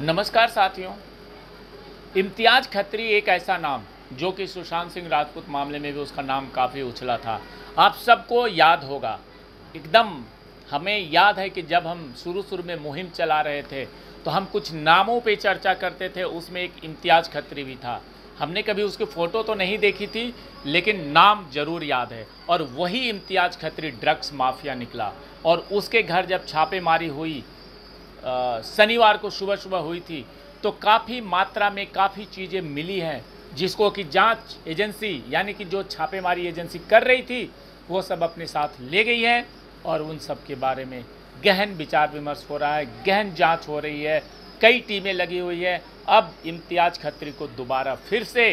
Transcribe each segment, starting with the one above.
नमस्कार साथियों। इम्तियाज खत्री एक ऐसा नाम जो कि सुशांत सिंह राजपूत मामले में भी उसका नाम काफ़ी उछला था। आप सबको याद होगा, एकदम हमें याद है कि जब हम शुरू में मुहिम चला रहे थे तो हम कुछ नामों पे चर्चा करते थे, उसमें एक इम्तियाज खत्री भी था। हमने कभी उसकी फ़ोटो तो नहीं देखी थी, लेकिन नाम ज़रूर याद है। और वही इम्तियाज खत्री ड्रग्स माफिया निकला और उसके घर जब छापेमारी हुई, शनिवार को सुबह सुबह हुई थी, तो काफ़ी मात्रा में काफ़ी चीज़ें मिली हैं जिसको कि जांच एजेंसी यानी कि जो छापेमारी एजेंसी कर रही थी वो सब अपने साथ ले गई है। और उन सब के बारे में गहन विचार विमर्श हो रहा है, गहन जांच हो रही है, कई टीमें लगी हुई है। अब इम्तियाज खत्री को दोबारा फिर से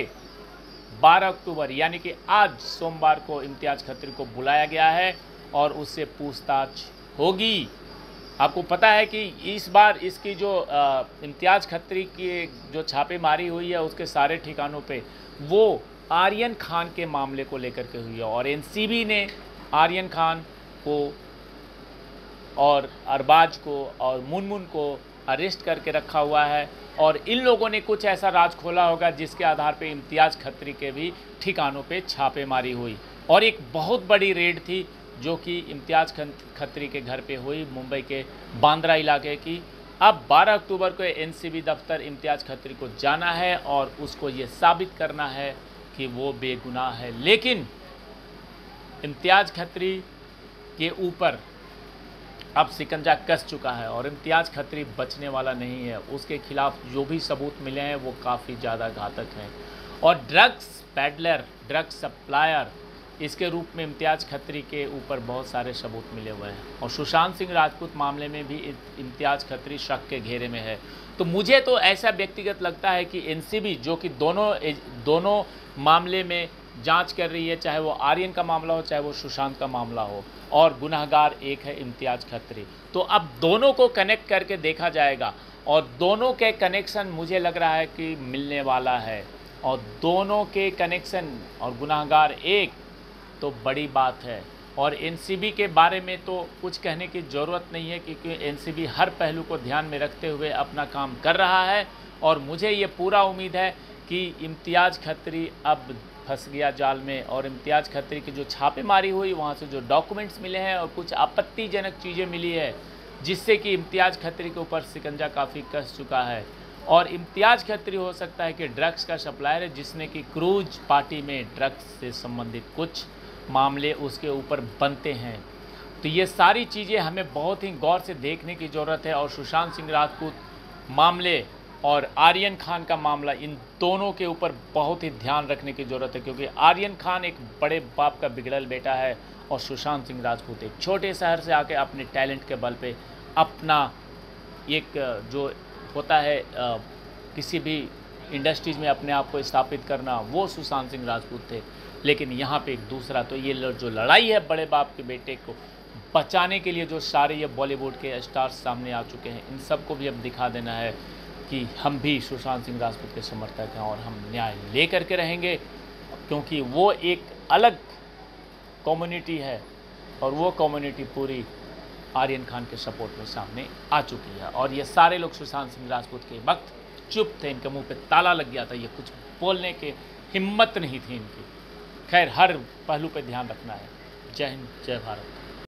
12 अक्टूबर यानी कि आज सोमवार को इम्तियाज खत्री को बुलाया गया है और उससे पूछताछ होगी। आपको पता है कि इस बार इसकी जो इम्तियाज खत्री की जो छापेमारी हुई है उसके सारे ठिकानों पे वो आर्यन खान के मामले को लेकर के हुई है। और एनसीबी ने आर्यन खान को और अरबाज को और मुनमुन को अरेस्ट करके रखा हुआ है। और इन लोगों ने कुछ ऐसा राज खोला होगा जिसके आधार पे इम्तियाज खत्री के भी ठिकानों पे छापेमारी हुई। और एक बहुत बड़ी रेड थी जो कि इम्तियाज खत्री के घर पे हुई, मुंबई के बांद्रा इलाके की। अब 12 अक्टूबर को एनसीबी दफ्तर इम्तियाज खत्री को जाना है और उसको ये साबित करना है कि वो बेगुनाह है। लेकिन इम्तियाज खत्री के ऊपर अब शिकंजा कस चुका है और इम्तियाज खत्री बचने वाला नहीं है। उसके खिलाफ जो भी सबूत मिले हैं वो काफ़ी ज़्यादा घातक हैं। और ड्रग्स पैडलर, ड्रग्स सप्लायर, इसके रूप में इम्तियाज खत्री के ऊपर बहुत सारे सबूत मिले हुए हैं। और सुशांत सिंह राजपूत मामले में भी इम्तियाज खत्री शक के घेरे में है। तो मुझे तो ऐसा व्यक्तिगत लगता है कि एनसीबी जो कि दोनों मामले में जांच कर रही है, चाहे वो आर्यन का मामला हो चाहे वो सुशांत का मामला हो, और गुनहगार एक है इम्तियाज खत्री। तो अब दोनों को कनेक्ट करके देखा जाएगा और दोनों के कनेक्शन मुझे लग रहा है कि मिलने वाला है। और दोनों के कनेक्शन और गुनहगार एक तो बड़ी बात है। और एनसीबी के बारे में तो कुछ कहने की ज़रूरत नहीं है क्योंकि एनसीबी हर पहलू को ध्यान में रखते हुए अपना काम कर रहा है। और मुझे ये पूरा उम्मीद है कि इम्तियाज खत्री अब फंस गया जाल में। और इम्तियाज खत्री की जो छापेमारी हुई, वहाँ से जो डॉक्यूमेंट्स मिले हैं और कुछ आपत्तिजनक चीज़ें मिली है जिससे कि इम्तियाज खत्री के ऊपर शिकंजा काफ़ी कस चुका है। और इम्तियाज खत्री हो सकता है कि ड्रग्स का सप्लायर है जिसने कि क्रूज पार्टी में ड्रग्स से संबंधित कुछ मामले उसके ऊपर बनते हैं। तो ये सारी चीज़ें हमें बहुत ही गौर से देखने की ज़रूरत है। और सुशांत सिंह राजपूत मामले और आर्यन खान का मामला, इन दोनों के ऊपर बहुत ही ध्यान रखने की ज़रूरत है क्योंकि आर्यन खान एक बड़े बाप का बिगड़ल बेटा है और सुशांत सिंह राजपूत एक छोटे शहर से आके अपने टैलेंट के बल पे अपना एक जो होता है किसी भी इंडस्ट्रीज़ में अपने आप को स्थापित करना, वो सुशांत सिंह राजपूत थे। लेकिन यहाँ पे एक दूसरा, तो ये जो लड़ाई है बड़े बाप के बेटे को बचाने के लिए जो सारे ये बॉलीवुड के स्टार्स सामने आ चुके हैं, इन सबको भी अब दिखा देना है कि हम भी सुशांत सिंह राजपूत के समर्थक हैं और हम न्याय ले करके रहेंगे क्योंकि वो एक अलग कम्युनिटी है और वो कम्युनिटी पूरी आर्यन खान के सपोर्ट में सामने आ चुकी है। और ये सारे लोग सुशांत सिंह राजपूत के वक्त चुप थे, इनके मुंह पे ताला लग गया था, ये कुछ बोलने के हिम्मत नहीं थी इनकी। खैर, हर पहलू पे ध्यान रखना है। जय हिंद, जय भारत।